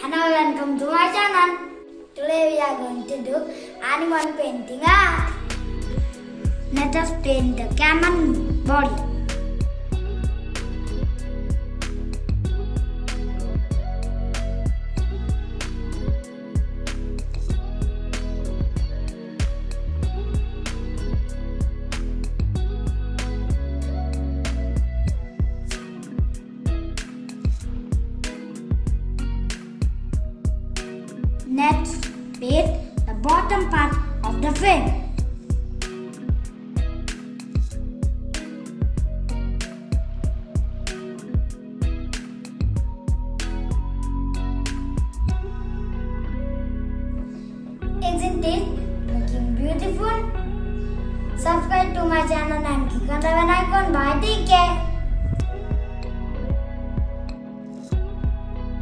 Hello, welcome to my channel. Today we are going to do animal painting art. Let us paint the camel body. Next, paint the bottom part of the frame. Isn't it looking beautiful? Subscribe to my channel and click on the bell icon. Bye, take care.